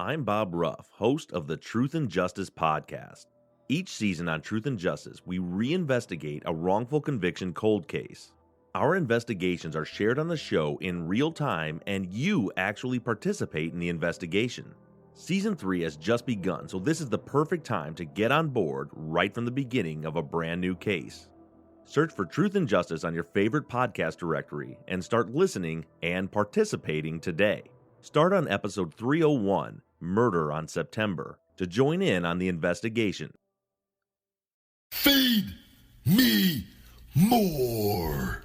I'm Bob Ruff, host of the Truth and Justice podcast. Each season on Truth and Justice, we reinvestigate a wrongful conviction cold case. Our investigations are shared on the show in real time, and you actually participate in the investigation. Season 3 has just begun, so this is the perfect time to get on board right from the beginning of a brand new case. Search for Truth and Justice on your favorite podcast directory and start listening and participating today. Start on episode 301, Murder on September, to join in on the investigation. Feed me more.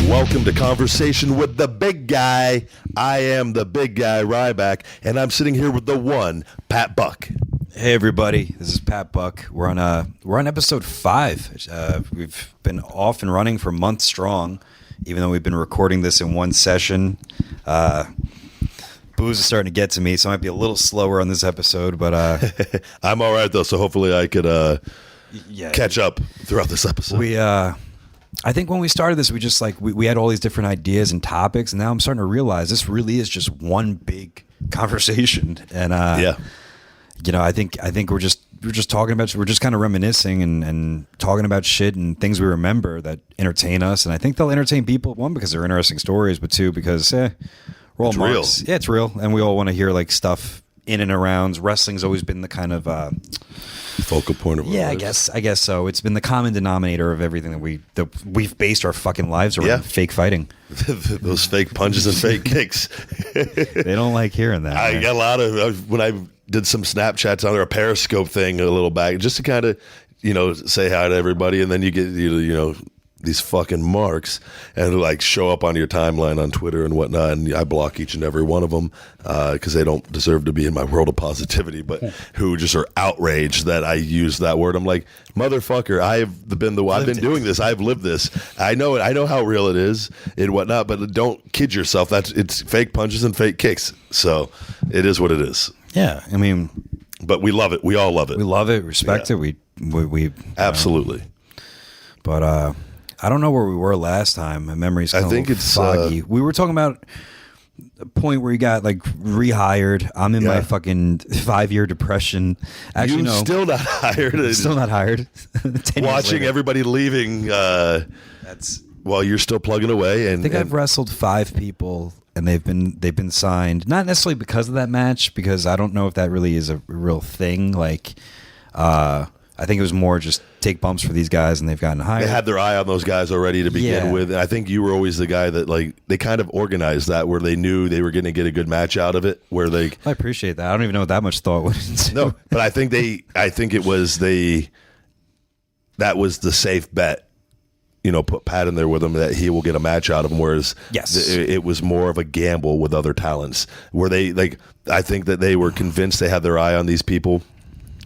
Welcome to Conversation with the Big Guy. I am the big guy, Ryback, and I'm sitting here with the one, Pat Buck. Hey everybody, this is Pat Buck. We're on episode 5. We've been off and running for months strong, even though we've been recording this in one session. Booze is starting to get to me, so I might be a little slower on this episode, but I'm all right though, so hopefully I could catch up throughout this episode. I think when we started this, we had all these different ideas and topics, and now I'm starting to realize this really is just one big conversation. And I think we're just talking about, we're just kind of reminiscing and talking about shit and things we remember that entertain us, and I think they'll entertain people. One, because they're interesting stories, but two, because we're all marks. Real. Yeah, it's real, and we all want to hear like stuff in and around. Wrestling's always been the kind of focal point of our lives. I guess so. It's been the common denominator of everything that we've based our fucking lives around. Fake fighting. Those fake punches and fake kicks. They don't like hearing that. I got a lot of when I did some Snapchats on a Periscope thing a little back, just to kind of say hi to everybody, and then you get these fucking marks and like show up on your timeline on Twitter and whatnot, and I block each and every one of them because they don't deserve to be in my world of positivity, but who just are outraged that I use that word. I'm like, motherfucker, I've been doing this, I've lived this, I know it, I know how real it is and whatnot, but don't kid yourself. It's fake punches and fake kicks, so it is what it is. Yeah, I mean, but we love it. We all love it. We love it. Respect it. We absolutely. But I don't know where we were last time. My memory's kind of foggy. We were talking about a point where you got like rehired. I'm in my fucking 5-year depression. Actually, no, still not hired. Still not hired. Watching everybody leaving. That's while you're still plugging away. And I think I've wrestled 5 people, and they've been signed. Not necessarily because of that match, because I don't know if that really is a real thing. Like, I think it was more just take bumps for these guys, and they've gotten hired. They had their eye on those guys already to begin with. And I think you were always the guy that like they kind of organized that, where they knew they were going to get a good match out of it. Where they, I appreciate that. I don't even know what that much thought went into. No, but I think that was the safe bet. Put Pat in there with him that he will get a match out of him. Whereas it was more of a gamble with other talents, where I think that they were convinced they had their eye on these people.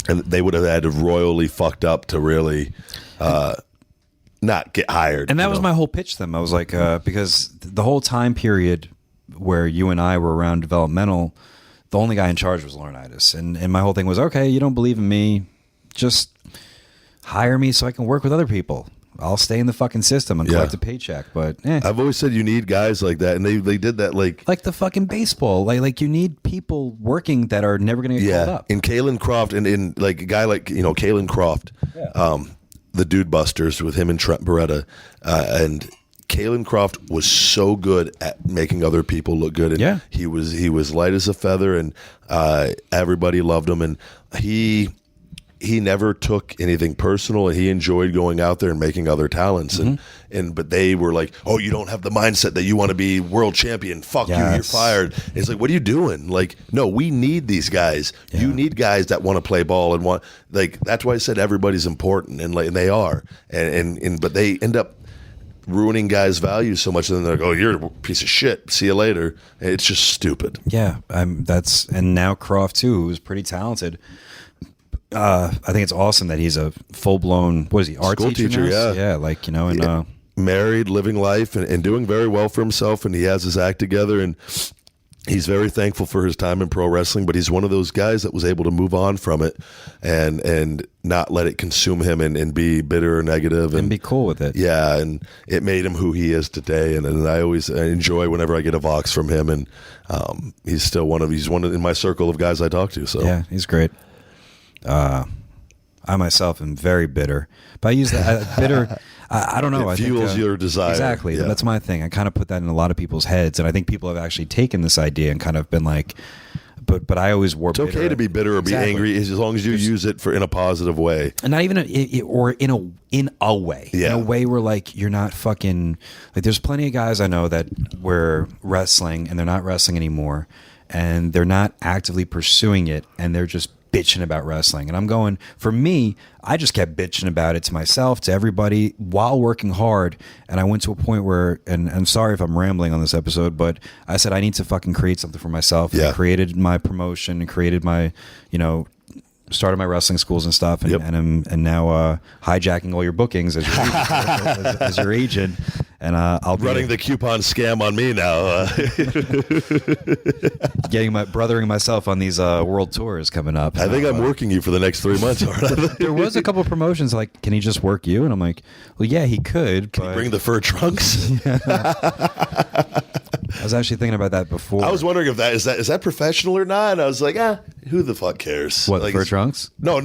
And they would have had to royally fucked up to really not get hired. And that was my whole pitch to them. I was like, because the whole time period where you and I were around developmental, the only guy in charge was Laurinaitis. And my whole thing was, okay, you don't believe in me, just hire me so I can work with other people. I'll stay in the fucking system and collect a paycheck. But I've always said you need guys like that, and they did that like the fucking baseball. Like you need people working that are never going to get called up. And Kalen Croft, and in like a guy like Kalen Croft, the Dude Busters with him and Trent Beretta, and Kalen Croft was so good at making other people look good, and he was light as a feather, and everybody loved him, and he never took anything personal, and he enjoyed going out there and making other talents. But they were like, oh, you don't have the mindset that you want to be world champion. Fuck you, you're fired. And it's like, what are you doing? Like, no, we need these guys. Yeah. You need guys that want to play ball and want, like, that's why I said everybody's important, and they are. But they end up ruining guys' values so much, and then they're like, oh, you're a piece of shit. See you later. And it's just stupid. Yeah, and now Croft too, who was pretty talented. I think it's awesome that he's a full-blown, what is he, art School teacher, now? yeah. Like, and married, living life, and doing very well for himself, and he has his act together, and he's very thankful for his time in pro wrestling, but he's one of those guys that was able to move on from it and not let it consume him and be bitter or negative. And be cool with it. Yeah, and it made him who he is today, and I always enjoy whenever I get a Vox from him, and he's still one in my circle of guys I talk to. So yeah, he's great. I myself am very bitter, but I use that bitter. I don't know. It fuels your desire. Exactly. Yeah. That's my thing. I kind of put that in a lot of people's heads, and I think people have actually taken this idea and kind of been like, but I always wore. It's okay to be bitter or be angry as long as you use it in a positive way, and not even in a way. Yeah. In a way where like you're not fucking like. There's plenty of guys I know that were wrestling and they're not wrestling anymore, and they're not actively pursuing it, and they're just bitching about wrestling. And I'm going, for me, I just kept bitching about it to myself, to everybody, while working hard. And I went to a point where, and I'm sorry if I'm rambling on this episode, but I said I need to fucking create something for myself. Yeah. And I created my promotion and created my, started my wrestling schools and stuff, and Yep. and now hijacking all your bookings as your agent, as your agent, and I'll be running the coupon scam on me now. brothering myself on these world tours coming up. I think I'm working you for the next 3 months, aren't I? There was a couple of promotions like, can he just work you? And I'm like, well, yeah, he could. Can you bring the fur trunks? I was actually thinking about that before. I was wondering if is that professional or not. And I was like, who the fuck cares? What, like, fur trunks? No,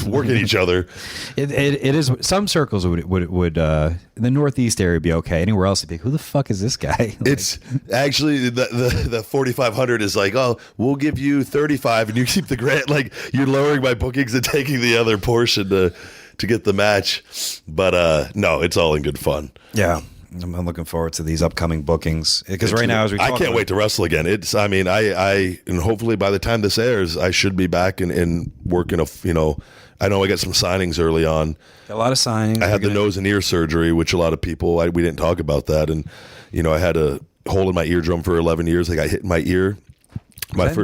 working each other. It is. Some circles would in the Northeast area be okay. Anywhere else, it'd be like, who the fuck is this guy? Like, It's actually the 4,500 is like, oh, we'll give you 35 and you keep the grant. Like, you're lowering my bookings and taking the other portion to get the match. But no, it's all in good fun. yeah. I'm looking forward to these upcoming bookings because right now, as we talk I can't wait to wrestle again. And hopefully by the time this airs, I should be back and working I know I got some signings early on. a lot of signings. I had the nose and ear surgery, which a lot of people, we didn't talk about that. And, I had a hole in my eardrum for 11 years. I got hit in my ear.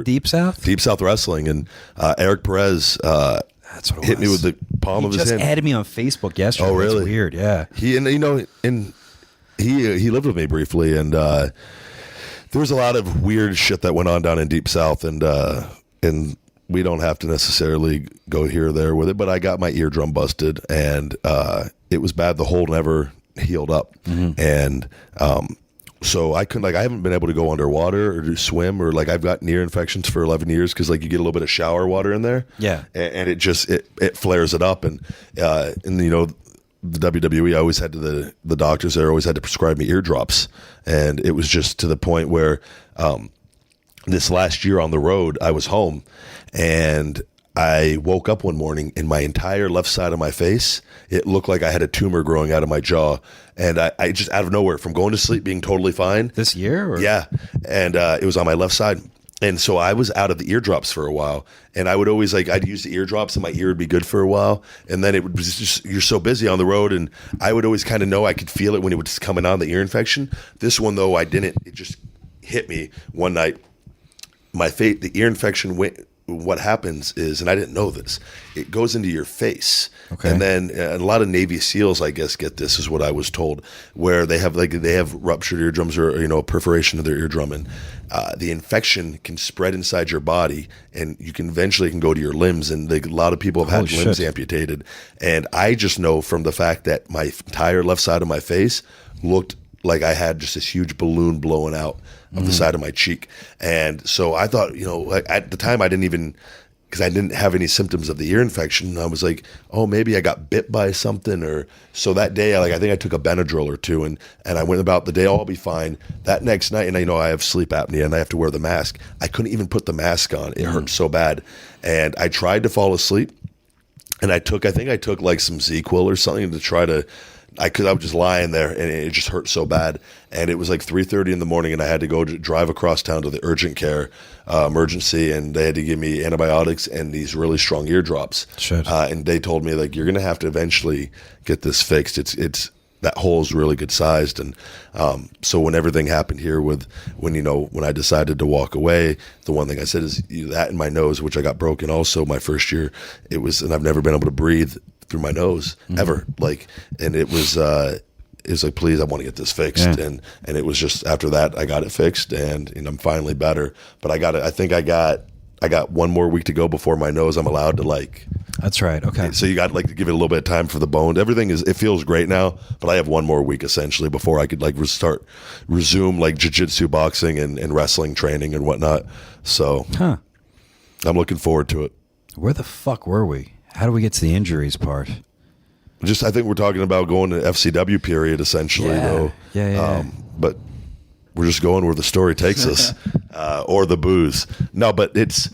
Deep South? Deep South Wrestling. And Eric Perez That's what it hit me was. with the palm of his hand. He just added me on Facebook yesterday. Oh, really? That's weird, yeah. He lived with me briefly, and there was a lot of weird shit that went on down in Deep South, and we don't have to necessarily go here or there with it, but I got my eardrum busted, and it was bad. The hole never healed up, and so I couldn't, I haven't been able to go underwater or swim, or I've got ear infections for 11 years because you get a little bit of shower water in there, yeah, and it just it flares it up, and the WWE, I always had the doctors there always had to prescribe me ear drops, and it was just to the point where this last year on the road, I was home, and I woke up one morning and my entire left side of my face, it looked like I had a tumor growing out of my jaw, and I just out of nowhere, from going to sleep being totally fine. This year? Or? Yeah, and it was on my left side. And so I was out of the eardrops for a while, and I would always I'd use the eardrops and my ear would be good for a while. And then it would just, you're so busy on the road, and I would always kind of know, I could feel it when it was coming on, the ear infection. This one though, I didn't. It just hit me one night. The ear infection went. What happens is, and I didn't know this, it goes into your face. Okay. And then a lot of Navy SEALs, I guess, get this, is what I was told, where they have ruptured eardrums or a perforation of their eardrum, and the infection can spread inside your body, and you can eventually go to your limbs, and a lot of people have had limbs amputated. And I just know from the fact that my entire left side of my face looked like I had just this huge balloon blowing out of the side of my cheek. And so I thought, at the time I didn't even, because I didn't have any symptoms of the ear infection, I was like, oh, maybe I got bit by something. Or so that day, I think I took a Benadryl or two, and I went about the day, I'll be fine. That next night, and I have sleep apnea and I have to wear the mask. I couldn't even put the mask on. It hurt so bad. And I tried to fall asleep, and I took some ZQuil or something to try to, because I was just lying there, and it just hurt so bad. And it was 3:30 in the morning, and I had to drive across town to the urgent care emergency, and they had to give me antibiotics and these really strong ear drops. Shit. And they told me, you're going to have to eventually get this fixed. that hole is really good sized. And so when everything happened here when I decided to walk away, the one thing I said is that in my nose, which I got broken also my first year, and I've never been able to breathe through my nose ever. And it was like, please, I want to get this fixed. Yeah. And it was just after that, I got it fixed and I'm finally better. But I think I got one more week to go before my nose I'm allowed to That's right. Okay. So you got to give it a little bit of time for the bone. It feels great now, but I have one more week essentially before I could resume jiu-jitsu, boxing and wrestling training and whatnot. So I'm looking forward to it. Where the fuck were we? How do we get to the injuries part? I think we're talking about going to FCW period essentially though. Yeah. But we're just going where the story takes us, or the booze. No, but it's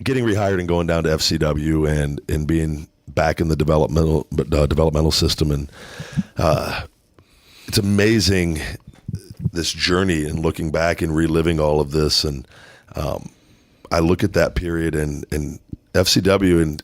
getting rehired and going down to FCW and being back in the developmental system, and it's amazing this journey and looking back and reliving all of this. And I look at that period and FCW, and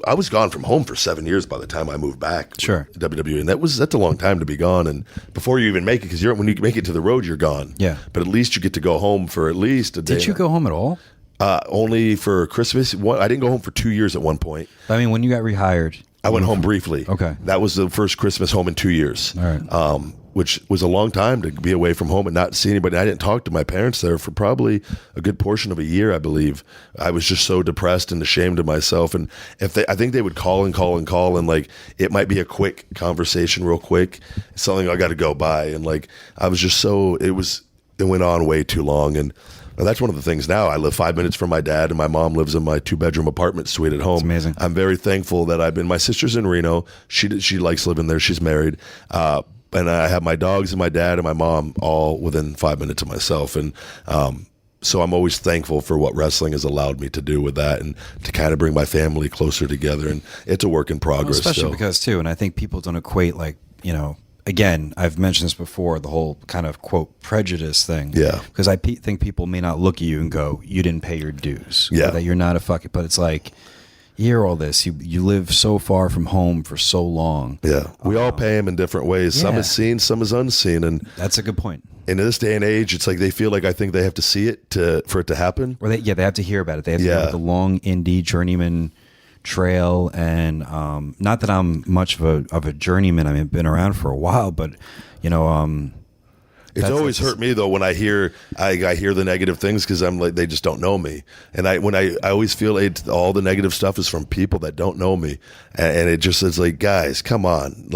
I was gone from home for 7 years by the time I moved back. Sure. WWE, and that's a long time to be gone. And before you even make it, because when you make it to the road, you're gone. Yeah. But at least you get to go home for at least a day. Did you go home at all? Only for Christmas. I didn't go home for 2 years at one point. I mean, when you got rehired, I went home briefly. Okay. That was the first Christmas home in 2 years. All right. Which was a long time to be away from home and not see anybody. I didn't talk to my parents there for probably a good portion of a year, I believe. I was just so depressed and ashamed of myself. And I think they would call, and it might be a quick conversation real quick, something I got to go by. And I was just it went on way too long. And that's one of the things now. I live 5 minutes from my dad, and my mom lives in my 2-bedroom apartment suite at home. It's amazing. I'm very thankful that my sister's in Reno. She likes living there. She's married. And I have my dogs and my dad and my mom all within 5 minutes of myself. And so I'm always thankful for what wrestling has allowed me to do with that and to kind of bring my family closer together. And it's a work in progress. Well, especially because, too, and I think people don't equate, again, I've mentioned this before, the whole kind of, quote, prejudice thing. Yeah. Because I think people may not look at you and go, you didn't pay your dues. Yeah. That you're not a fucking, but it's like, you hear all this. You live so far from home for so long. Yeah. We all pay them in different ways. Yeah. Some is seen, some is unseen. And that's a good point. In this day and age, it's like they feel like I think they have to see it for it to happen. Or they have to hear about it. They have to hear about the long indie journeyman trail. And not that I'm much of a journeyman. I mean, I've been around for a while, but it's always hurt me though when I hear the negative things, because I'm like, they just don't know me, and I always feel all the negative stuff is from people that don't know me, and it just is like, guys, come on,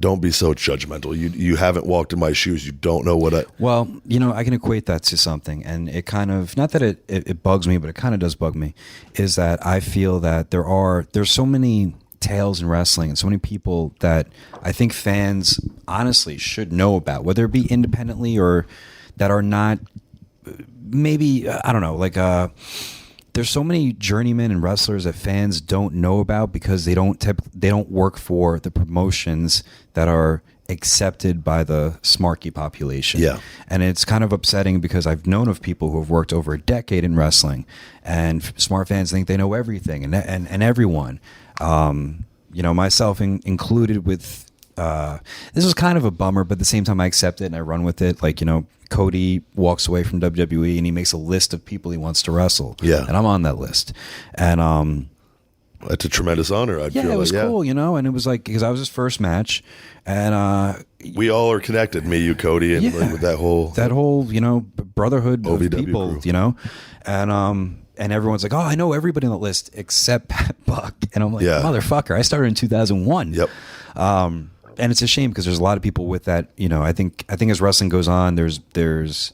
don't be so judgmental. You haven't walked in my shoes. You don't know what I. Well, I can equate that to something, and it kind of, not that it bugs me, but it kind of does bug me, is that I feel that there's so many tales in wrestling and so many people that I think fans honestly should know about, whether it be independently or that are not, maybe, I don't know, there's so many journeymen and wrestlers that fans don't know about because they don't work for the promotions that are accepted by the smarky population. Yeah. And it's kind of upsetting because I've known of people who have worked over a decade in wrestling, and smart fans think they know everything and everyone. Myself included with, this was kind of a bummer, but at the same time I accept it and I run with it. Cody walks away from WWE and he makes a list of people he wants to wrestle. Yeah. And I'm on that list. And, that's a tremendous honor. it was cool, and it was because I was his first match, and we all are connected. Me, you, Cody, and with that whole brotherhood OVW of people, crew. And everyone's like, oh, I know everybody on the list except Pat Buck, and I'm like, motherfucker, I started in 2001. Yep. And it's a shame because there's a lot of people with that. I think as wrestling goes on, there's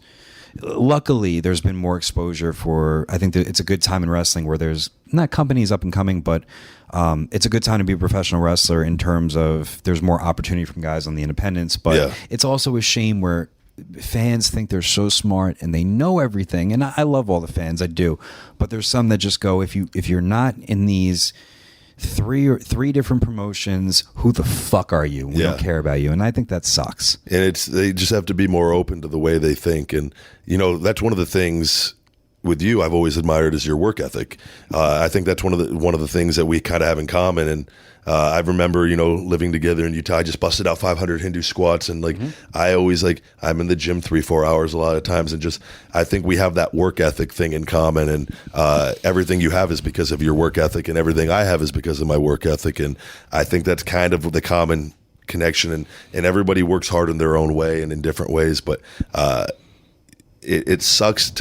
luckily there's been more exposure for. I think that it's a good time in wrestling where there's not companies up and coming, but it's a good time to be a professional wrestler in terms of there's more opportunity from guys on the independents. But it's also a shame where fans think they're so smart and they know everything. And I love all the fans, I do, but there's some that just go, if you're not in these three different promotions, who the fuck are you? We don't care about you. And I think that sucks. And they just have to be more open to the way they think. And, that's one of the things with you I've always admired is your work ethic. I think that's one of the things that we kind of have in common. And I remember, living together in Utah. I just busted out 500 Hindu squats, and I always I'm in the gym 3-4 hours a lot of times, and I think we have that work ethic thing in common, and everything you have is because of your work ethic, and everything I have is because of my work ethic, and I think that's kind of the common connection, and everybody works hard in their own way and in different ways, but it sucks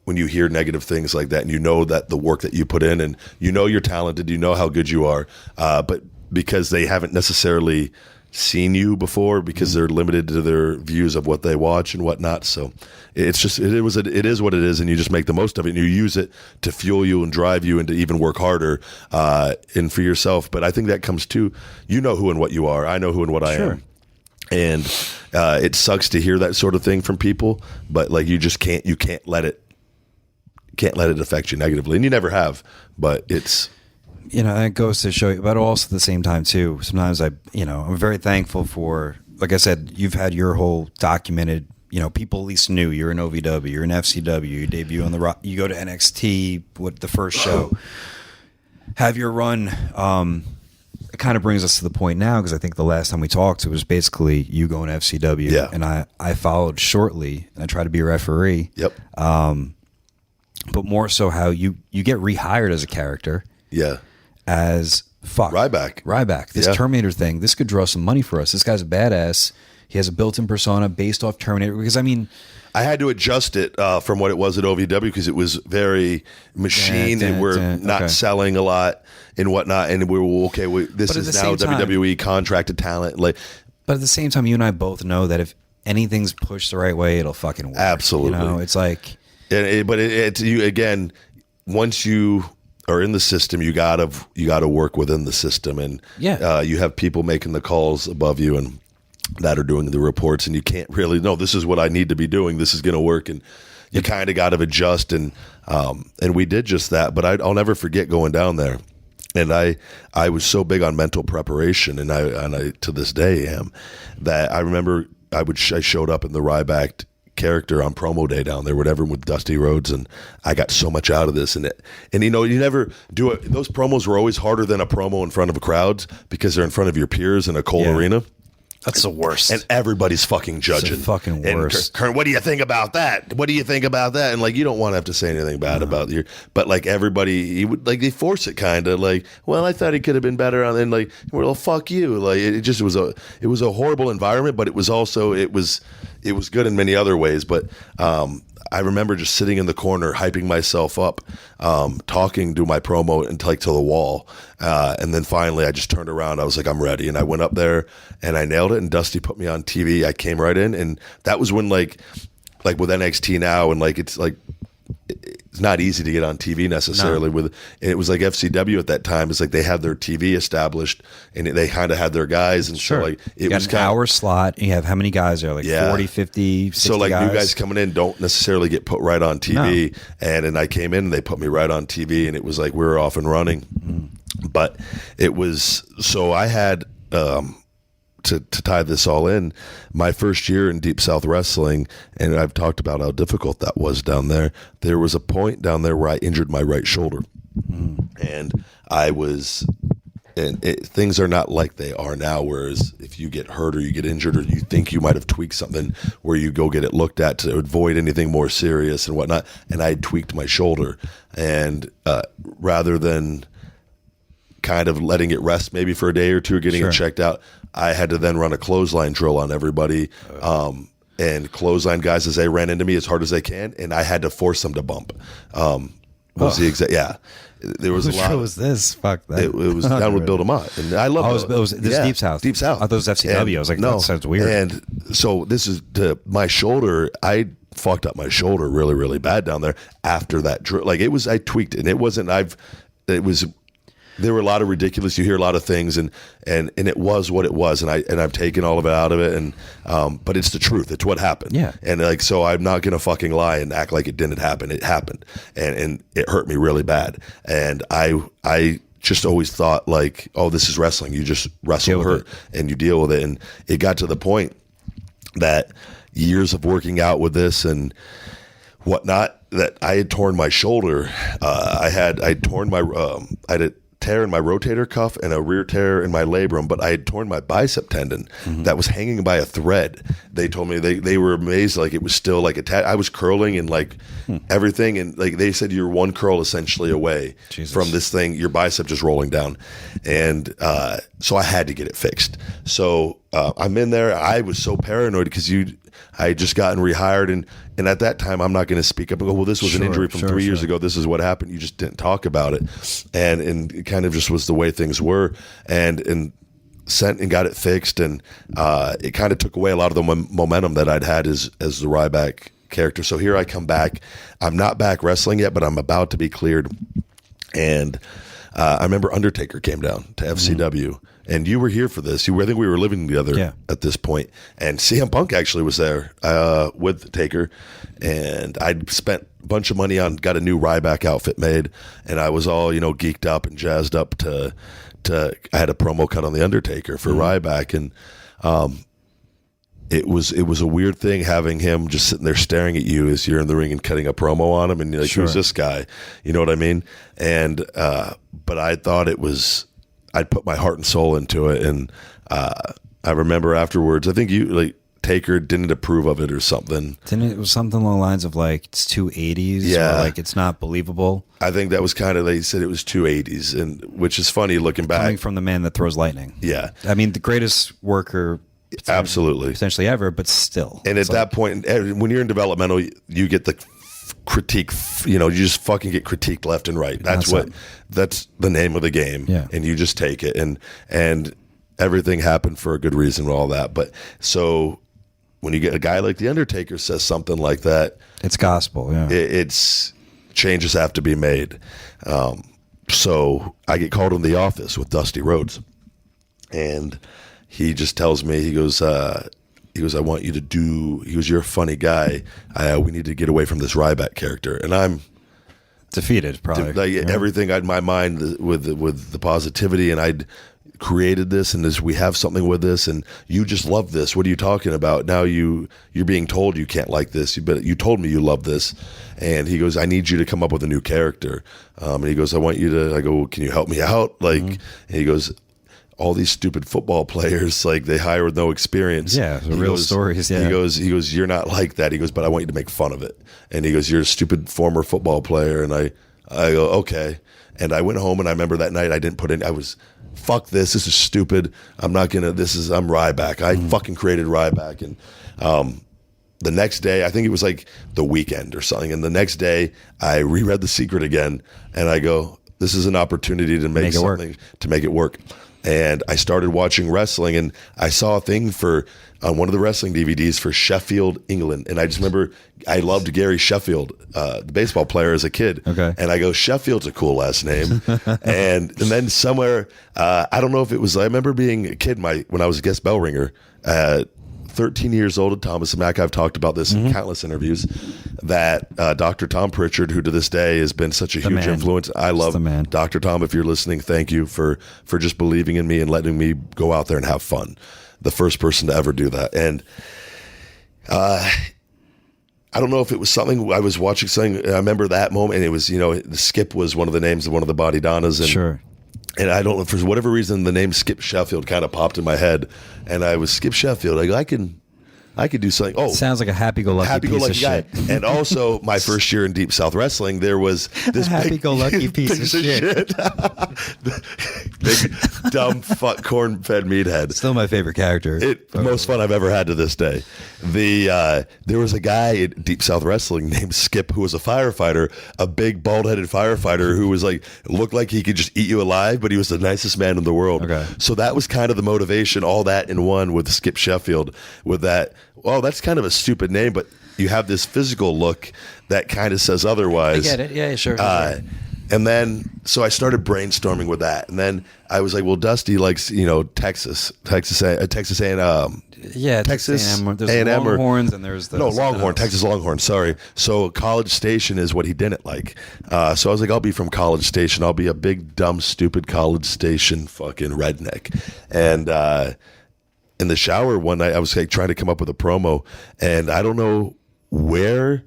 when you hear negative things like that, and that the work that you put in, and you're talented, how good you are, but because they haven't necessarily seen you before, because they're limited to their views of what they watch and whatnot. So it is what it is, and you just make the most of it, and you use it to fuel you and drive you and to even work harder and for yourself. But I think that comes to who and what you are. I know who and what I am. And it sucks to hear that sort of thing from people, but you just can't let it affect you negatively, and you never have. But it's it goes to show you, but also at the same time too, sometimes I'm very thankful for, like I said, you've had your whole documented, people at least knew you're in OVW, you're in FCW, you debut on the Rock, you go to NXT with the first show, have your run. It kind of brings us to the point now, because I think the last time we talked, it was basically you going to FCW, and I followed shortly, and I tried to be a referee. Yep. But more so how you get rehired as a character. Yeah. As Ryback. This Terminator thing, this could draw some money for us. This guy's a badass. He has a built-in persona based off Terminator. Because, I had to adjust it from what it was at OVW, because it was very machine, and we're not selling a lot and whatnot. And we were, this is now WWE contracted talent. But at the same time, you and I both know that if anything's pushed the right way, it'll fucking work. Absolutely. It's like... But it's you again. Once you are in the system, you gotta work within the system, and you have people making the calls above you and that are doing the reports, and you can't really know this is what I need to be doing. This is going to work, and you kind of got to adjust, and we did just that. But I'll never forget going down there, and I was so big on mental preparation, and I to this day am, that I remember I showed up in the Ryback character on promo day down there, whatever, with Dusty Rhodes, and I got so much out of this, and you never do it. Those promos were always harder than a promo in front of a crowd, because they're in front of your peers in a cold arena. That's the worst. And everybody's fucking judging. It's the fucking worst. And what do you think about that? What do you think about that? And you don't want to have to say anything bad about your, but everybody, they force it kind of well, I thought he could have been better on, and well, fuck you. It was a horrible environment, but it was also, it was good in many other ways. But, I remember just sitting in the corner, hyping myself up, talking to my promo and to the wall. And then finally I just turned around. I was like, I'm ready. And I went up there and I nailed it. And Dusty put me on TV. I came right in. And that was when with NXT now, and it's not easy to get on TV necessarily. And it was FCW at that time. It's they had their TV established, and they kind of had their guys. And so it was an hour slot, and you have how many guys there? 40, 50, 60 so guys? New guys coming in don't necessarily get put right on TV. No. And then I came in and they put me right on TV, and it was we were off and running. But it was, so I had, to tie this all in, my first year in Deep South Wrestling, and I've talked about how difficult that was down there. There was a point down there where I injured my right shoulder, and things are not like they are now. Whereas if you get hurt or you get injured, or you think you might have tweaked something, where you go get it looked at to avoid anything more serious and whatnot. And I had tweaked my shoulder, and rather than kind of letting it rest maybe for a day or two, or getting it checked out, I had to then run a clothesline drill on everybody, and clothesline guys as they ran into me as hard as they can, and I had to force them to bump. Was the exact There was a lot. What was this? Fuck that. It was down with Bill DeMott, and I love. This Deep South. Deep South. I thought it was FCW. I was like, no, that sounds weird. And so this is my shoulder. I fucked up my shoulder really, really bad down there after that drill. I tweaked it, and it wasn't. There were a lot of ridiculous. You hear a lot of things, and it was what it was, and I've taken all of it out of it, and but it's the truth. It's what happened. Yeah. And so I'm not gonna fucking lie and act like it didn't happen. It happened, and it hurt me really bad. And I just always thought oh, this is wrestling. You just wrestle hurt and you deal with it. And it got to the point that years of working out with this and whatnot, that I had torn my shoulder. I had tear in my rotator cuff and a rear tear in my labrum, but I had torn my bicep tendon that was hanging by a thread. They told me they were amazed, like it was still like attached. I was curling and like everything, and like they said you're one curl essentially away from this thing, your bicep just rolling down, and so I had to get it fixed. So I'm in there. I was so paranoid because I had just gotten rehired, and at that time, I'm not going to speak up and go, well, this was an injury from 3 years ago. This is what happened. You just didn't talk about it. And it kind of just was the way things were. And sent and got it fixed. And it kind of took away a lot of the momentum that I'd had as the Ryback character. So here I come back. I'm not back wrestling yet, but I'm about to be cleared. And I remember Undertaker came down to FCW. And you were here for this. I think we were living together at this point. And CM Punk actually was there with Taker. And I'd spent a bunch of money got a new Ryback outfit made. And I was all, geeked up and jazzed up to I had a promo cut on The Undertaker for Ryback. And it was a weird thing having him just sitting there staring at you as you're in the ring and cutting a promo on him. And you're like, who's this guy? You know what I mean? And but I thought I'd put my heart and soul into it, and I remember afterwards, I think Taker didn't approve of it or something. It was something along the lines of like it's too 80s, or like it's not believable. I think that was kind of, they said it was too 80s, and which is funny looking back. Coming from the man that throws lightning. Yeah. I mean, the greatest worker absolutely essentially ever, but still. And at that point, when you're in developmental, you get the critique, you just fucking get critiqued left and right. That's the name of the game. Yeah. And you just take it, and everything happened for a good reason and all that. But so when you get a guy like The Undertaker says something like that, it's gospel. Yeah. It's changes have to be made. So I get called in the office with Dusty Rhodes, and he just tells me, he goes, I want you to do, you're a funny guy. We need to get away from this Ryback character. And I'm defeated, probably. Everything I had in my mind with the positivity, and I'd created this, and we have something with this, and you just love this. What are you talking about? Now you're being told you can't like this, but you told me you love this. And he goes, I need you to come up with a new character. And he goes, I want you to, I go, well, can you help me out? And he goes, all these stupid football players, like they hire with no experience. Yeah, real stories. Yeah. He goes, you're not like that. He goes, but I want you to make fun of it. And he goes, you're a stupid former football player. And I go, okay. And I went home, and I remember that night I was, fuck this. This is stupid. I'm Ryback. I fucking created Ryback. And the next day, I think it was like the weekend or something. And the next day I reread The Secret again, and I go, this is an opportunity to make something, to make it work. And I started watching wrestling, and I saw a thing on one of the wrestling DVDs for Sheffield, England. And I just remember I loved Gary Sheffield, the baseball player, as a kid. Okay. And I go, Sheffield's a cool last name. and then somewhere, I don't know if it was, I remember being a kid when I was a guest bell ringer at 13 years old at Thomas and Mack. I've talked about this in countless interviews, that Dr. Tom Pritchard, who to this day has been such a huge influence. I love Dr. Tom. If you're listening, thank you for just believing in me and letting me go out there and have fun. The first person to ever do that. And I don't know if it was something I was watching something. I remember that moment, and it was, Skip was one of the names of one of the Body Donnas. And, sure. And I don't know, for whatever reason, the name Skip Sheffield kind of popped in my head, and I was Skip Sheffield. I go, I could do something. Oh, sounds like a happy-go-lucky piece of guy. Shit. And also, my first year in Deep South Wrestling, there was this happy-go-lucky piece of shit. Big, dumb, corn-fed meathead. Still my favorite character. Most fun I've ever had to this day. There was a guy at Deep South Wrestling named Skip, who was a firefighter, a big, bald-headed firefighter who was looked like he could just eat you alive, but he was the nicest man in the world. Okay. So that was kind of the motivation, all that in one with Skip Sheffield, with that. Well, that's kind of a stupid name, but you have this physical look that kind of says otherwise. I get it. Yeah, sure. And then, so I started brainstorming with that. And then I was like, well, Dusty likes, Texas A&M. Yeah, Texas A&M. There's A&M Longhorns, and there's the... No, Longhorn, Texas Longhorn, sorry. So College Station is what he didn't like. So I was like, I'll be from College Station. I'll be a big, dumb, stupid College Station fucking redneck. And in the shower one night, I was trying to come up with a promo, and I don't know where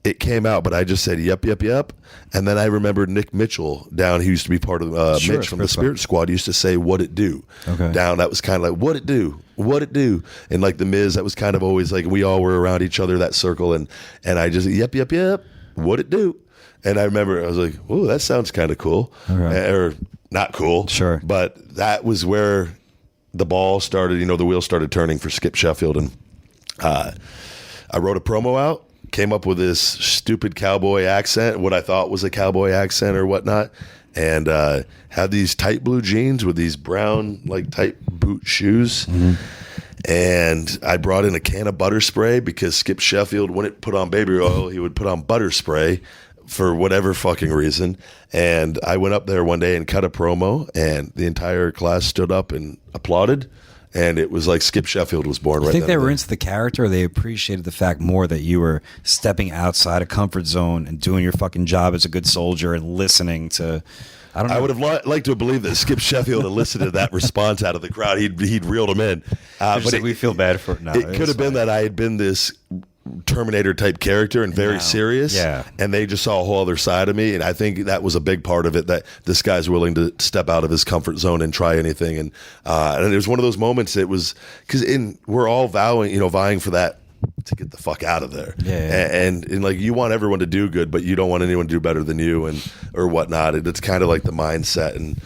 it came out, but I just said, yep, yep, yep. And then I remember Nick Mitchell down, he used to be part of Mitch from the Spirit Squad, used to say, what it do? Okay. Down, that was kind of like, what it do? What it do? And like the Miz, that was kind of always like, we all were around each other, that circle. And I just, yep, yep, yep, what it do? And I remember I was like, oh, that sounds kind of cool. Okay. Or not cool. Sure. But that was where the ball started, the wheels started turning for Skip Sheffield. And I wrote a promo out, came up with this stupid cowboy accent, what I thought was a cowboy accent or whatnot, and had these tight blue jeans with these brown, like, tight boot shoes. Mm-hmm. And I brought in a can of butter spray because Skip Sheffield wouldn't put on baby oil. He would put on butter spray for whatever fucking reason. And I went up there one day and cut a promo, and the entire class stood up and applauded. And it was like Skip Sheffield was born right I think then they were into the character, or they appreciated the fact more that you were stepping outside a comfort zone and doing your fucking job as a good soldier and listening to... I don't know. I would have liked to believe that Skip Sheffield had listened to that response out of the crowd. He'd reeled him in. But we feel bad for it. No, it could have been that I had been this Terminator type character and very serious. Yeah. And they just saw a whole other side of me. And I think that was a big part of it, that this guy's willing to step out of his comfort zone and try anything. And it was one of those moments. It was because we're all vying for that, to get the fuck out of there. Yeah. And like, you want everyone to do good, but you don't want anyone to do better than you or whatnot. It's kind of like the mindset. And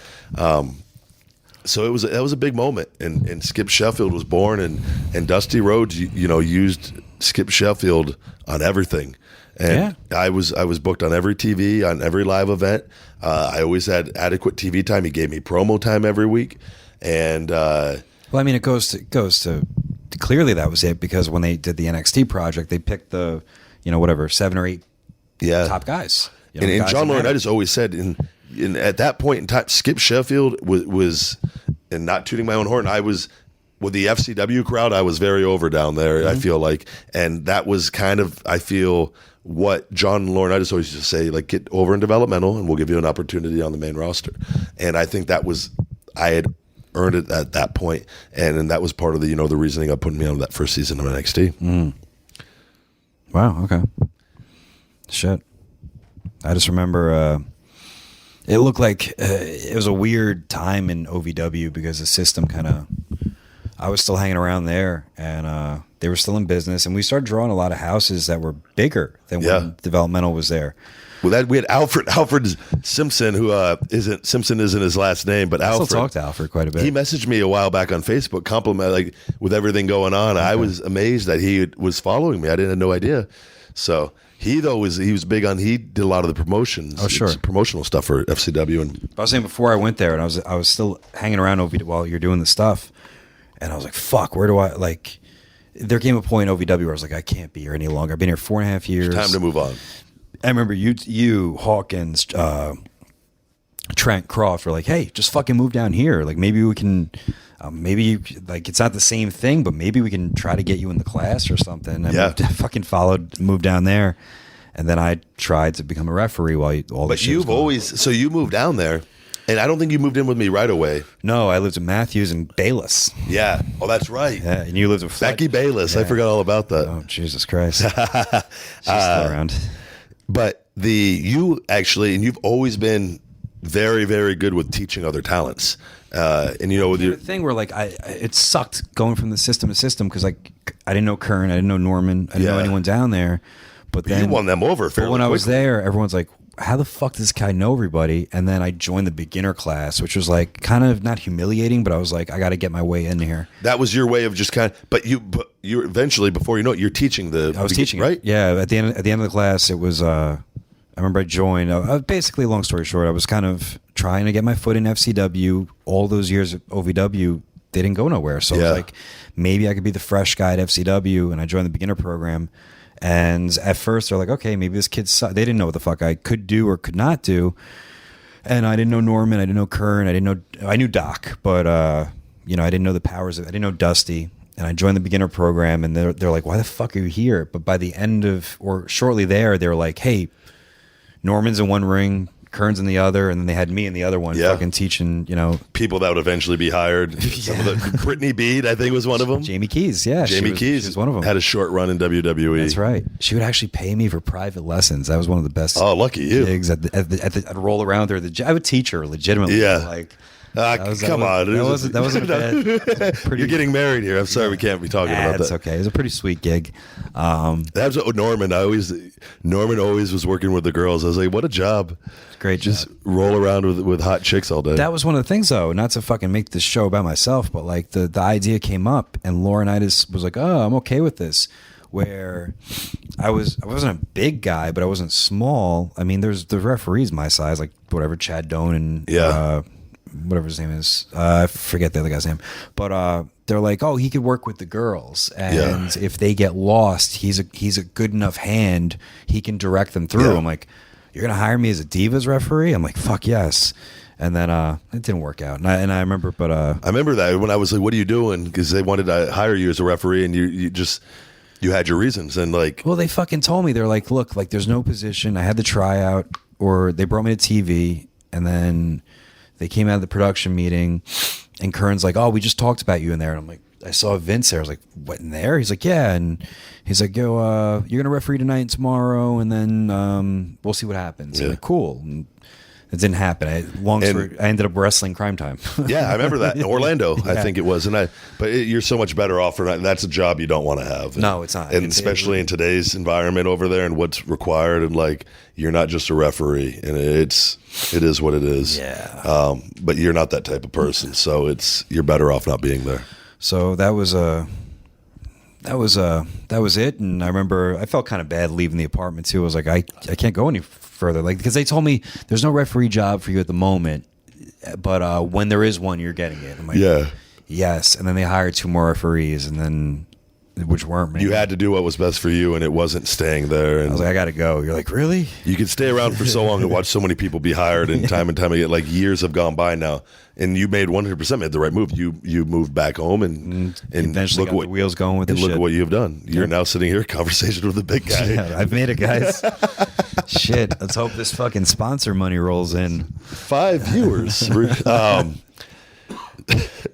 so that was a big moment. And Skip Sheffield was born, and Dusty Rhodes, used Skip Sheffield on everything. And I was booked on every TV, on every live event. I always had adequate TV time. He gave me promo time every week. And well, I mean, it goes to clearly that was it, because when they did the NXT project, they picked the 7 or 8 top guys. And John Laurinaitis always said, at that point in time, Skip Sheffield was, and not tooting my own horn, I was, with the FCW crowd, I was very over down there, mm-hmm. I feel like. And that was kind of, I feel, what John Laurinaitis always used to say, like, get over in developmental and we'll give you an opportunity on the main roster. And I think that was, I had earned it at that point, and that was part of the the reasoning of putting me on that first season of NXT. Mm. Wow. Okay. Shit. I just remember it looked like it was a weird time in OVW because the system I was still hanging around there, and they were still in business, and we started drawing a lot of houses that were bigger than when developmental was there. Well, we had Alfred Simpson, who Simpson isn't his last name, but Alfred. I still talk to Alfred quite a bit. He messaged me a while back on Facebook, like, with everything going on. Okay. I was amazed that he was following me. I had no idea. So he was big on. He did a lot of the promotions. Oh, sure, promotional stuff for FCW. And I was saying before I went there, and I was still hanging around while you're doing the stuff, and I was like, fuck, where do I like? There came a point in OVW where I was like, I can't be here any longer. I've been here 4.5 years. It's time to move on. I remember you, Hawkins, Trent, Croft were like, hey, just fucking move down here. Like, maybe we can, it's not the same thing, but maybe we can try to get you in the class or something. And I moved down there. And then I tried to become a referee But you moved down there, and I don't think you moved in with me right away. No, I lived in Matthews and Bayless. Yeah. Oh, that's right. Yeah, and you lived with Becky Bayless. Yeah. I forgot all about that. Oh, Jesus Christ. She's still around. But you've always been very, very good with teaching other talents. And with your thing where it sucked going from the system to system, because I didn't know Kern, I didn't know Norman, I didn't know anyone down there. But then you won them over fairly when quickly. I was there, everyone's like, how the fuck does this guy know everybody? And then I joined the beginner class, which was like kind of not humiliating, but I was like, I got to get my way in here. That was your way of just kind of, but you eventually, before you know it, you're teaching I was teaching, right? Yeah. At the end of the class, it was, I remember I joined, basically, long story short, I was kind of trying to get my foot in FCW. All those years at OVW, they didn't go nowhere. So I was like, maybe I could be the fresh guy at FCW, and I joined the beginner program. And at first, they're like, okay, maybe this kid's... They didn't know what the fuck I could do or could not do. And I didn't know Norman. I didn't know Kern. I knew Doc, but, I didn't know the powers of... I didn't know Dusty. And I joined the beginner program, and they're like, why the fuck are you here? But by the end of... Or shortly there, they were like, hey, Norman's in one ring. Kearns in the other, and then they had me in the other one, fucking teaching, people that would eventually be hired. Some of the Brittany Bede, I think, was one of them. Jamie Keys, yeah. Jamie Keys she was one of them. Had a short run in WWE. That's right. She would actually pay me for private lessons. That was one of the best. Oh, lucky you. Gigs I'd roll around there. I would teach her legitimately. Yeah. Come on. That wasn't bad. You're getting married here. I'm sorry we can't be talking about that. It's okay. It was a pretty sweet gig. That's what Norman. Norman always was working with the girls. I was like, what a job. Great job. Just roll around with hot chicks all day. That was one of the things, though, not to fucking make this show about myself, but like the idea came up, and Laurinaitis was like, oh, I'm okay with this. Where I wasn't a big guy, but I wasn't small. I mean, there's the referees my size, like whatever, Chad Doan and whatever his name is. I forget the other guy's name. But they're like, oh, he could work with the girls, and if they get lost, he's a good enough hand. He can direct them through. I'm like, you're gonna hire me as a Divas referee? I'm like, fuck yes. And then it didn't work out. And I remember, I remember that when I was like, what are you doing? Because they wanted to hire you as a referee, and you had your reasons, and well, they fucking told me, they're like, look, like there's no position. I had the tryout, or they brought me to TV, and then they came out of the production meeting, and Kern's like, oh, we just talked about you in there. And I'm like, I saw Vince there. I was like, what, in there? He's like, yeah. And he's like, yo, you're going to referee tonight and tomorrow, and then we'll see what happens. I'm like, cool. And it didn't happen. I ended up wrestling Crime Time. Yeah, I remember that in Orlando. I think it was, you're so much better off for that. That's a job you don't want to have. No, it's not, and especially in today's environment over there and what's required. And like, you're not just a referee, and it is what it is. Yeah. But you're not that type of person, so you're better off not being there. So that was it. And I remember I felt kind of bad leaving the apartment too. I was like, I can't go any further, like, because they told me there's no referee job for you at the moment, but when there is one, you're getting it. I'm like, yes. And then they hired 2 more referees, and then which weren't me. You had to do what was best for you, and it wasn't staying there. And I was like, I got to go. You're like, really? You could stay around for so long and watch so many people be hired, and time again, like years have gone by now, and you made 100% made the right move. You moved back home and eventually got the wheels going with this shit. And look what you've done. You're now sitting here, conversation with the big guy. Yeah, I've made it, guys. Shit, let's hope this fucking sponsor money rolls in. 5 viewers.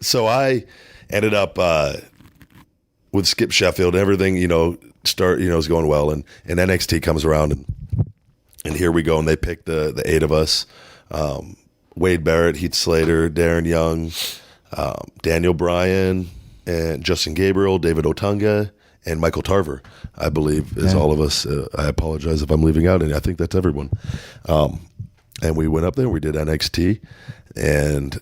So I ended up with Skip Sheffield, everything, is going well, and NXT comes around, and here we go, and they picked the 8 of us, Wade Barrett, Heath Slater, Darren Young, Daniel Bryan, and Justin Gabriel, David Otunga, and Michael Tarver, I believe, is all of us. I apologize if I'm leaving out any. I think that's everyone. And we went up there, we did NXT, and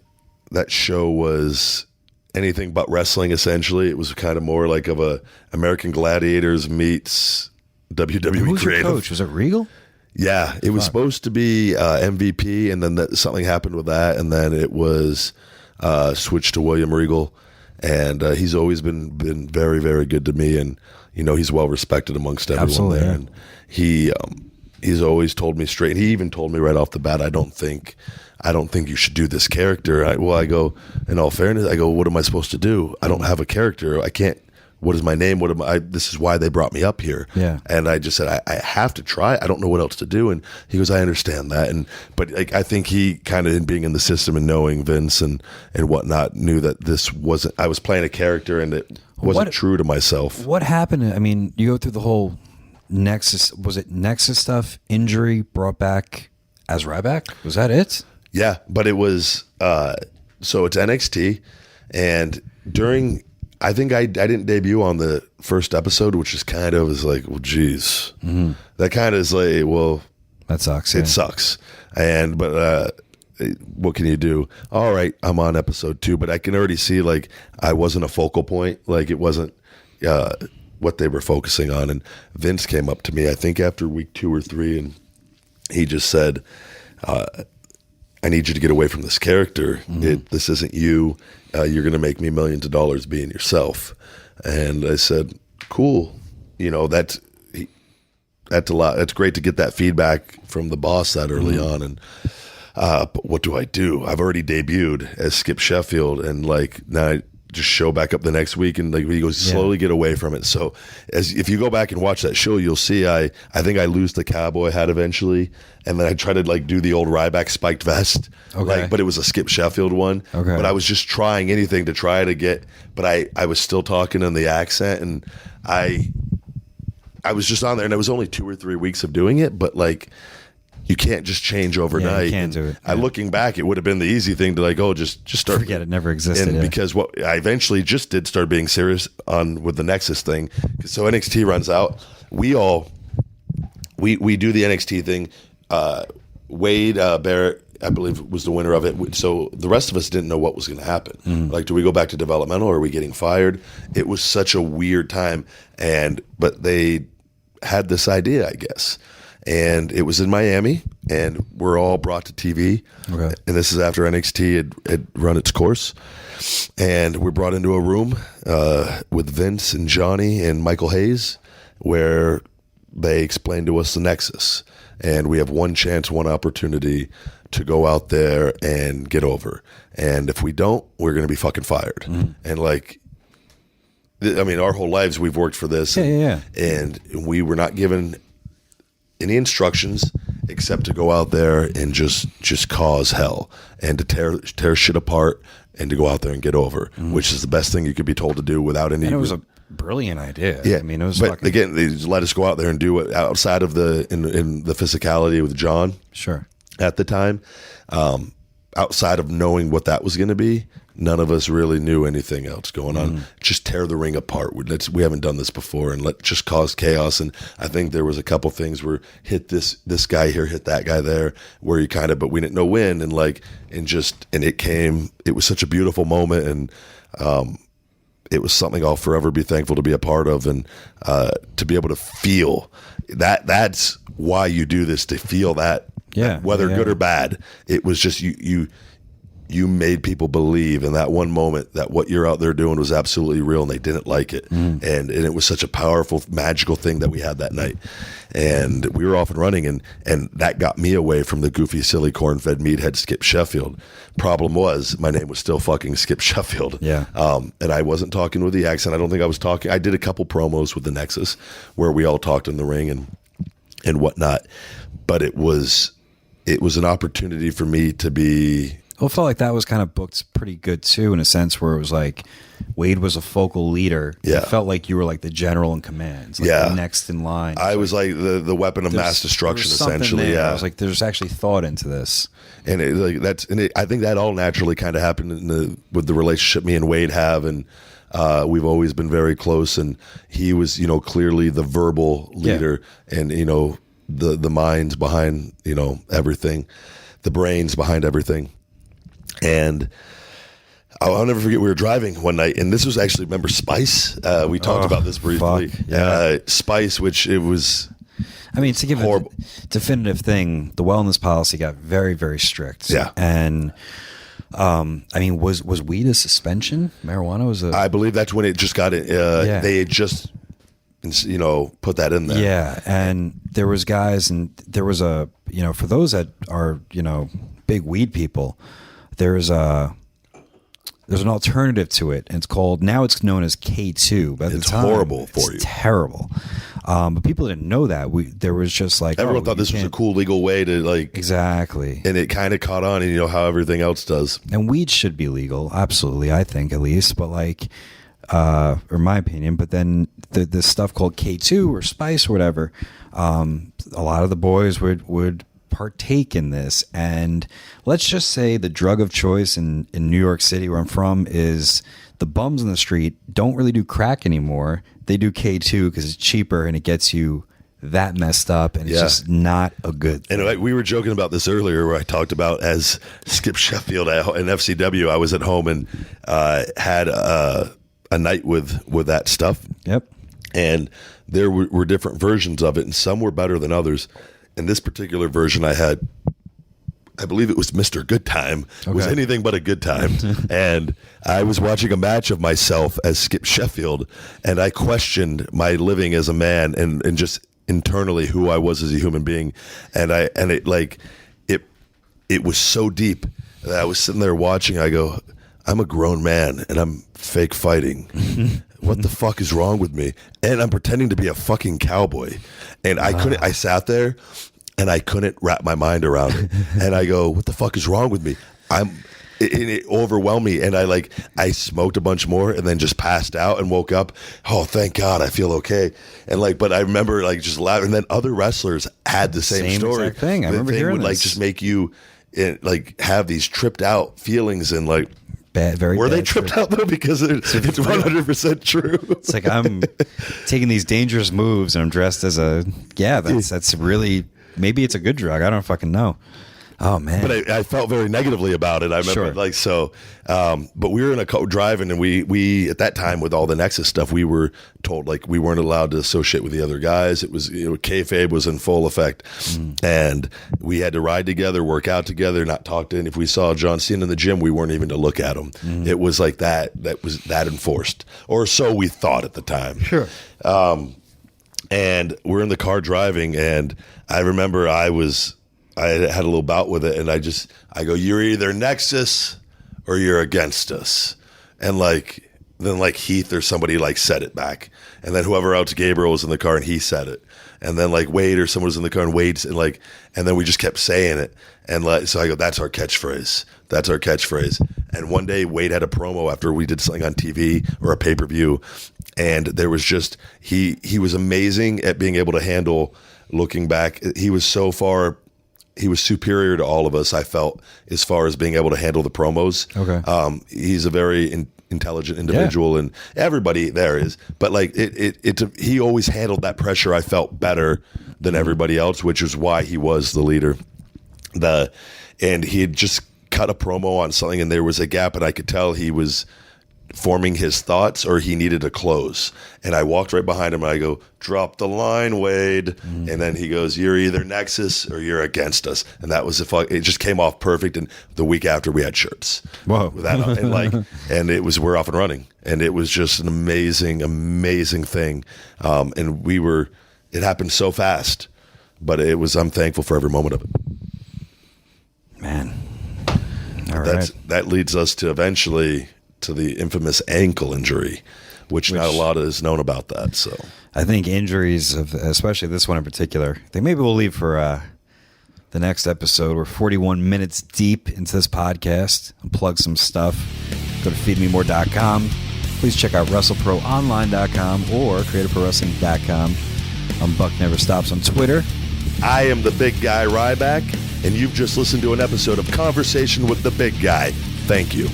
that show was anything but wrestling, essentially. It was kind of more like of a American Gladiators meets WWE. Who's creative. Your coach? Was it Regal? Yeah, it was supposed to be MVP, and then something happened with that, and then it was switched to William Regal, and he's always been very, very good to me, and he's well respected amongst everyone. Absolutely, there. Yeah. And he's always told me straight. And he even told me right off the bat, I don't think you should do this character. I go, in all fairness, I go, what am I supposed to do? I don't have a character. I can't. What is my name? What am I? This is why they brought me up here. Yeah. And I just said, I have to try. I don't know what else to do. And he goes, I understand that. But I think he kind of, in being in the system and knowing Vince and whatnot, knew that this wasn't, I was playing a character and it wasn't true to myself. What happened? I mean, you go through the whole Nexus, was it Nexus stuff, injury, brought back as Ryback? Was that it? Yeah, but it was, so it's NXT, and I think I didn't debut on the first episode, which is kind of is like, well, geez. Mm-hmm. That kind of is like, well, that sucks. It sucks. But what can you do? All right, I'm on episode 2, but I can already see like I wasn't a focal point. Like it wasn't what they were focusing on. And Vince came up to me, I think after week 2 or 3, and he just said, I need you to get away from this character. Mm-hmm. This isn't you. You're going to make me millions of dollars being yourself. And I said, cool. That's a lot. It's great to get that feedback from the boss that early on. And but what do? I've already debuted as Skip Sheffield, and like now just show back up the next week, and like he goes slowly get away from it. So if you go back and watch that show, you'll see I think I lose the cowboy hat eventually, and then I try to like do the old Ryback spiked vest, but it was a Skip Sheffield one. But I was just trying anything to try to get, but I was still talking in the accent, and I was just on there, and it was only 2 or 3 weeks of doing it, but like. You can't just change overnight. You can't do it. Yeah. Looking back, it would have been the easy thing to like, just start. Forget it never existed. And because what I eventually just did start being serious on with the Nexus thing. So NXT runs out. We do the NXT thing. Wade Barrett, I believe, was the winner of it. So the rest of us didn't know what was going to happen. Like, do we go back to developmental, or are we getting fired? It was such a weird time. But they had this idea, I guess. And it was in Miami, and we're all brought to TV. Okay. And this is after NXT had run its course. And we're brought into a room with Vince and Johnny and Michael Hayes, where they explained to us the Nexus. And we have one chance, one opportunity to go out there and get over. And if we don't, we're going to be fucking fired. And like, I mean, our whole lives we've worked for this. And we were not given any instructions except to go out there and just cause hell and to tear shit apart and to go out there and get over, which is the best thing you could be told to do without any. And it was a brilliant idea. Yeah, I mean, it was. But again, they just let us go out there and do it outside of in the physicality with John. Sure. At the time, outside of knowing what that was going to be, none of us really knew anything else going on. Just tear the ring apart. We haven't done this before, and let just cause chaos. And I think there was a couple things where hit this guy here, hit that guy there, where you but we didn't know when, and it came. It was such a beautiful moment, and it was something I'll forever be thankful to be a part of, and to be able to feel that. That's why you do this, to feel that. Yeah, whether good or bad. It was just you made people believe in that one moment that what you're out there doing was absolutely real, and they didn't like it. And it was such a powerful, magical thing that we had that night. And we were off and running, and that got me away from the goofy, silly, corn-fed meathead Skip Sheffield. Problem was, my name was still fucking Skip Sheffield. Yeah. And I wasn't talking with the accent. I don't think I was talking. I did a couple promos with the Nexus where we all talked in the ring and whatnot. But it was an opportunity for me to be. Well, it felt like that was kind of booked pretty good too, in a sense where it was like Wade was a focal leader. Yeah. It felt like you were like the general in command, like the next in line. I was like the weapon of mass destruction, essentially. Yeah, I was like, there's actually thought into this, and I think that all naturally kind of happened with the relationship me and Wade have, and we've always been very close. And he was, clearly the verbal leader, and the minds behind everything, the brains behind everything. And I'll never forget, we were driving one night, and this was actually, remember Spice? We talked about this briefly. Spice, which it was. I mean, to give horrible. a definitive thing, the wellness policy got very, very strict. Yeah. And I mean, was weed a suspension? Marijuana was a. I believe that's when it just got it. They had just, put that in there. Yeah, and there was guys, and there was for those that are big weed people, there's an alternative to it, and it's known as K2. But it's horrible for you. It's terrible. But people didn't know that. There was just like everyone thought this was a cool legal way to exactly, and it kind of caught on, and how everything else does. And weed should be legal, absolutely. I think at least, but or my opinion. But then the stuff called K2 or Spice or whatever, a lot of the boys would partake in this. And let's just say the drug of choice in New York City, where I'm from, is the bums in the street don't really do crack anymore. They do K2 because it's cheaper and it gets you that messed up, and it's just not a good thing. And we were joking about this earlier, where I talked about, as Skip Sheffield in FCW, I was at home and had a night with that stuff. Yep. And there were different versions of it, and some were better than others. And this particular version I had, I believe it was Mr. Good Time. It was anything but a good time. And I was watching a match of myself as Skip Sheffield, and I questioned my living as a man and just internally who I was as a human being. And it was so deep that I was sitting there watching. I go, I'm a grown man, and I'm fake fighting. What the fuck is wrong with me? And I'm pretending to be a fucking cowboy. And I sat there and I couldn't wrap my mind around it. And I go, what the fuck is wrong with me? It overwhelmed me, and I smoked a bunch more, and then just passed out and woke up. Oh, thank God, I feel okay. And but I remember just laughing. And then other wrestlers had the same story. Exact thing. I remember hearing would this. just make you have these tripped out feelings and were they tripped out though? Because it's 100% true. It's like I'm taking these dangerous moves, and I'm dressed as that's really, maybe it's a good drug. I don't fucking know. Oh man! But I felt very negatively about it. I remember but we were in a driving, and we at that time with all the Nexus stuff, we were told we weren't allowed to associate with the other guys. It was kayfabe was in full effect, and we had to ride together, work out together, not talk to. And if we saw John Cena in the gym, we weren't even to look at him. It was like that. That was that enforced, or so we thought at the time. Sure. And we're in the car driving, and I remember I had a little bout with it, and I go, you're either Nexus or you're against us. And then Heath or somebody said it back. And then whoever else, Gabriel was in the car and he said it. And then Wade or someone was in the car and Wade, and then we just kept saying it. And so I go, that's our catchphrase. That's our catchphrase. And one day Wade had a promo after we did something on TV or a pay-per-view. And there was he was amazing at being able to handle, looking back. He was superior to all of us, I felt, as far as being able to handle the promos. Okay. He's a very intelligent individual, and everybody there is. But he always handled that pressure, I felt, better than everybody else, which is why he was the leader. And he had just cut a promo on something, and there was a gap, and I could tell he was forming his thoughts, or he needed to close. And I walked right behind him and I go, drop the line, Wade. And then he goes, you're either Nexus or you're against us. And that was it just came off perfect. And the week after we had shirts. Whoa. With that on. And we're off and running. And it was just an amazing, amazing thing. And it happened so fast, but I'm thankful for every moment of it. Man. All right. That leads us to eventually to the infamous ankle injury, which not a lot is known about that. So I think injuries, especially this one in particular, I think maybe we'll leave for the next episode. We're 41 minutes deep into this podcast. I'll plug some stuff. Go to feedmemore.com. Please check out WrestleProOnline.com or CreativeProWrestling.com. I'm Buck Never Stops on Twitter. I am the big guy Ryback, and you've just listened to an episode of Conversation with the Big Guy. Thank you.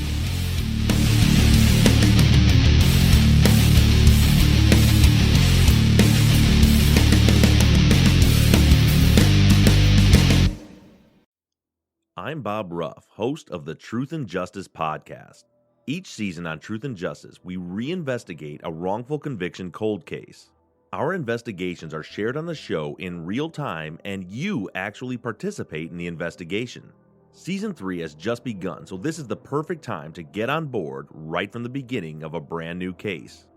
I'm Bob Ruff, host of the Truth and Justice podcast. Each season on Truth and Justice, we reinvestigate a wrongful conviction cold case. Our investigations are shared on the show in real time, and you actually participate in the investigation. Season 3 has just begun, so this is the perfect time to get on board right from the beginning of a brand new case.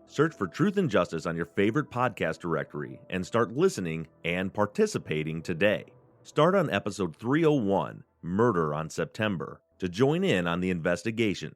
Search for Truth and Justice on your favorite podcast directory and start listening and participating today. Start on episode 301, Murder on September, to join in on the investigation.